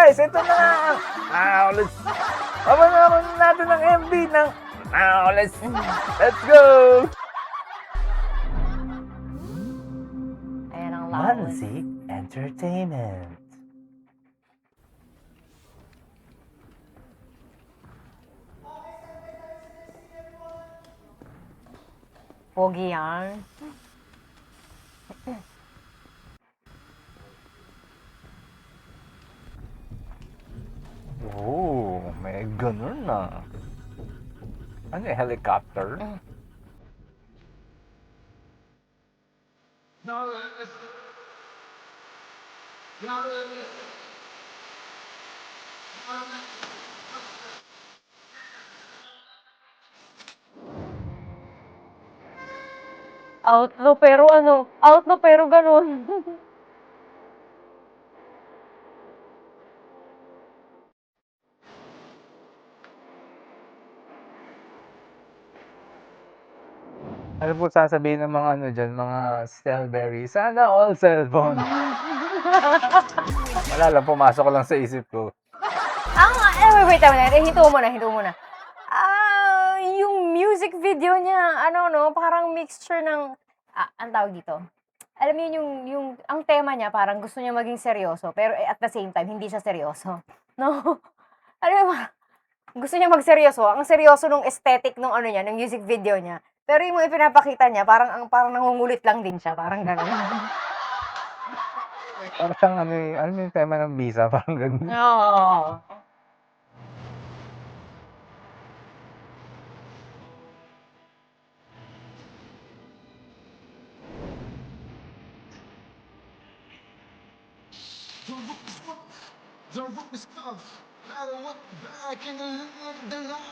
guys, ito na. Now, Papanoorin natin ang MV ng Now, let's go! Ayan ang laon. Manzik Entertainment. Pogi yan. Oh, may ganun na. Ano yung helicopter? Outlaw pero ano? Outlaw pero ganun. Ano po sasabihin ng mga ano dyan, mga cellberry? Sana all cellphone. Wala lang, pumasok lang sa isip ko. Wait, hinto mo na. Yung music video niya, parang mixture ng, ang tawag dito. Alam mo yun, ang tema niya, parang gusto niya maging seryoso, pero at the same time, hindi siya seryoso. No? Alam mo, gusto niya magseryoso, ang seryoso nung aesthetic nung niya, ng music video niya. Pero yung mga pinapakita niya, parang nangungulit lang din siya, parang gano'n. Parang siyang ano yung tema ng visa, parang ganun. Oo. Don't look me stuff. I don't look back in the light.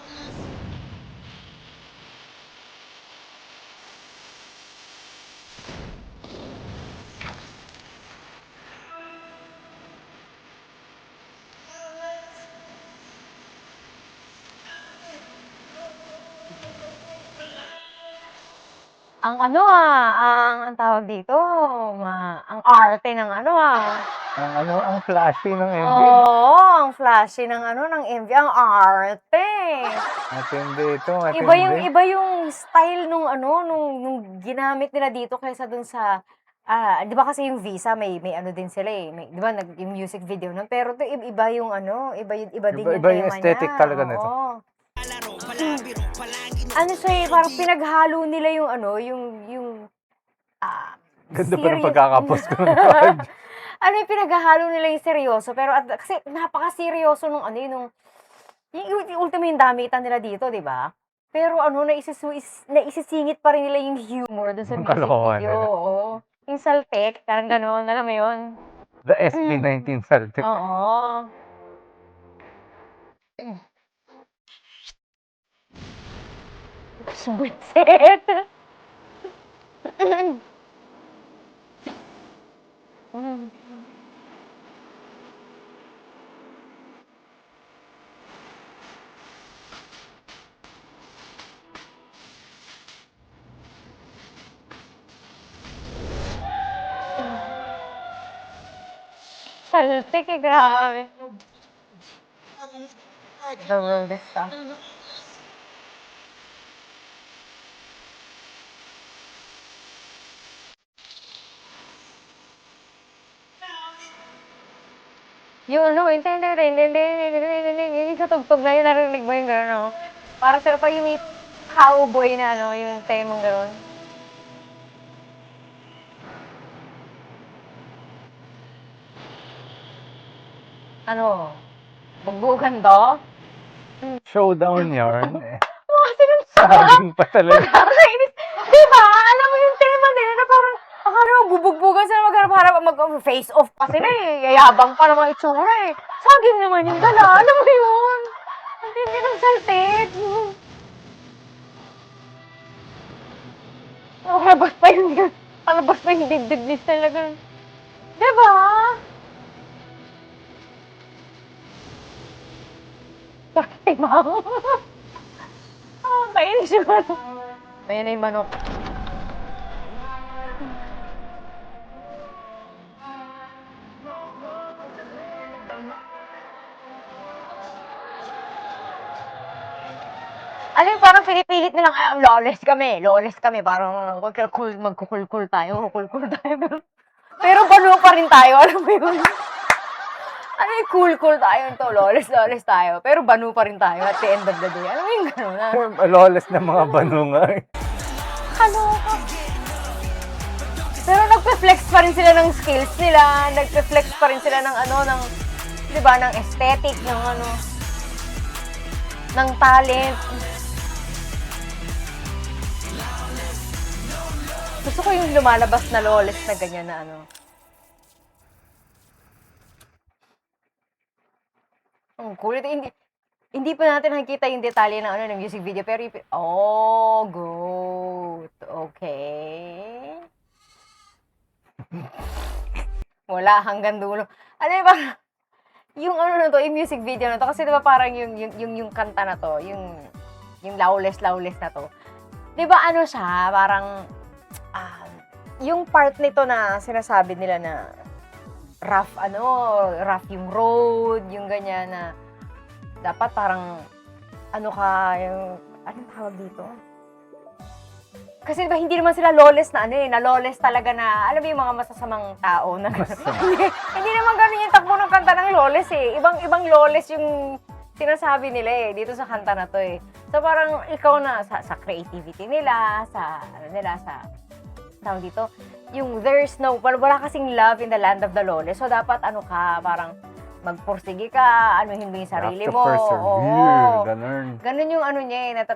Ang tawag dito, ang arte ng Ang flashy ng MV. Oo, ang flashy ng ng MV, ang arte. Matindi ito, matindi. Iba yung style nung ginamit nila dito kaysa dun sa, 'di ba kasi yung Visa may din sila may 'di ba yung music video nun, pero to iba yung iba din yung Iba tema yung aesthetic niya. talaga nito. Oo. Siya parang pinaghalo nila yung Ganda pa ng serious. pagkakapos ko ng card. Yung pinaghahalo nila yung seryoso, pero kasi napaka-seryoso nung yung ultimo yung damitan nila dito, di ba? Pero naisisingit pa rin nila yung humor doon sa Yung music kalokohan video. nila. Oo. Yung saltek, parang gano'n, alam mo yun? The SB19 Celtic. Oo. Buset! Saltik, grabe. The world is tough. Yung yung sa tugtog na yun, narinig mo yung gano'n, Parang sila pa yung may cowboy na yung temong gano'n. Bugbugan to? Showdown yarn. Kasi nung Saging pa talaga. nakakainis. Diba? Alam mo yung tema nila na parang, akala mo bubugbugan sila magharap-harap, mag-face off pa sila Yayabang pa naman itsura Saging naman yung dala. Alam mo yun? Ang tindi ng saltik. Palabas pa yung dibdib niya talaga. Diba? Bakit ma'am? Kainis yung Ayan na yung manok. Ano yung parang pinipilit nilang, lawless kami, parang magkukul-kul tayo, pero banu pa rin tayo, alam mo yun? Ano yung cool tayo to, lawless tayo, pero banu pa rin tayo at the end of the day. Alam mo yung gano'n na? Lawless na mga banu nga eh. Kaloka. Pero nagpe-flex pa rin sila ng skills nila, nagpe-flex pa rin sila ng di ba, ng aesthetic, ng talent. Gusto ko yung lumalabas na lawless na ganyan na Ang cool. Hindi pa natin nakikita yung detalye ng ng music video, pero good. Okay. Wala hanggang dulo. Ano ba? Yung na to, yung music video na to, kasi diba parang yung kanta na to, yung lawless na to. Diba siya, parang, yung part nito na sinasabi nila na rough yung road, yung ganyan na dapat parang anong tawag dito? Kasi diba hindi naman sila lawless na na lawless talaga na, alam mo yung mga masasamang tao na hindi naman ganun yung takbo ng kanta ng lawless eh. Ibang lawless yung sinasabi nila dito sa kanta na to eh. So parang ikaw na sa creativity nila, sa tawag dito, yung wala kasing love in the land of the lawless. So dapat parang magpursige ka, anuhin mo yung sarili mo. Persevere, ganun yung niya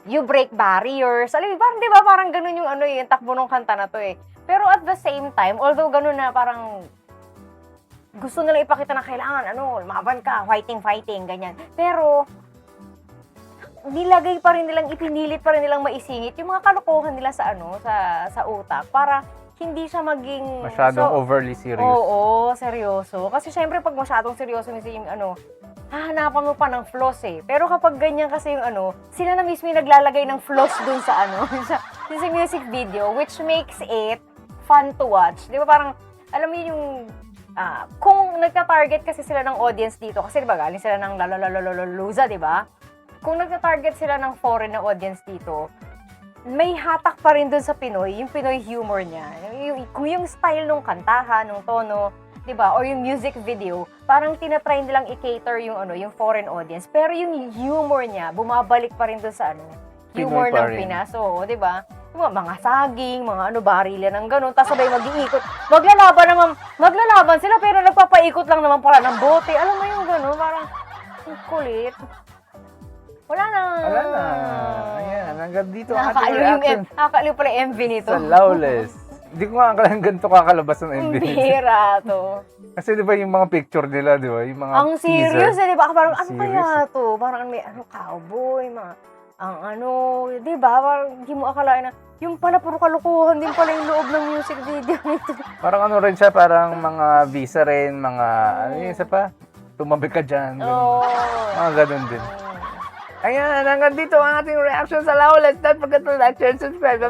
you break barriers. Alam mo, parang di ba parang ganun yung yung takbo ng kanta na to eh. Pero at the same time, although ganun na parang gusto nila ipakita na kailangan lumaban ka, fighting, ganyan. Pero ipinilit pa rin nilang maisingit yung mga kalokohan nila sa utak para hindi siya maging masyadong overly serious. Oo, seryoso. Kasi syempre pag masyadong seryoso yung hahanapan mo pa ng flaws eh. Pero kapag ganyan kasi yung sila na mismo yung naglalagay ng flaws dun sa sa music video, which makes it fun to watch. Di ba parang, alam mo yung kung nagta-target kasi sila ng audience dito, kasi di ba galing sila ng Lollapalooza, di ba? Kung nagta-target sila ng foreign na audience dito, may hatak pa rin dun sa Pinoy, yung Pinoy humor niya. Yung style ng kantahan, ng tono, di ba? Or yung music video, parang tinatry nilang i-cater yung foreign audience. Pero yung humor niya, bumabalik pa rin dun sa humor ng Pinas. Oo, di ba? Mga saging, mga barilan ng ganun, tapos sabay mag-iikot. Maglalaban sila, pero nagpapaikot lang naman pala ng bote. Alam mo yung ganun, parang kulit. Wala na. Ayan, hanggang dito ang ating reaction. Nakakaaliw pala yung MV nito. Sa lawless. Hindi ko nga akalain ganito kakalabas ng MV nito. Bira to. Kasi di ba yung mga picture nila, di ba? Yung mga ang serious teaser. di ba? Parang kaya to? Parang may cowboy, di ba? Parang hindi mo akalain na, yung pala puro kalukuhan din pala yung loob ng music video nito. Parang rin siya, parang mga visa rin, mga, isa pa? Tumabi ka dyan. Mga ganun din. Ayan, hanggang dito ang ating reaction sa lawless. Don't forget to like, share, and subscribe. Bye-bye!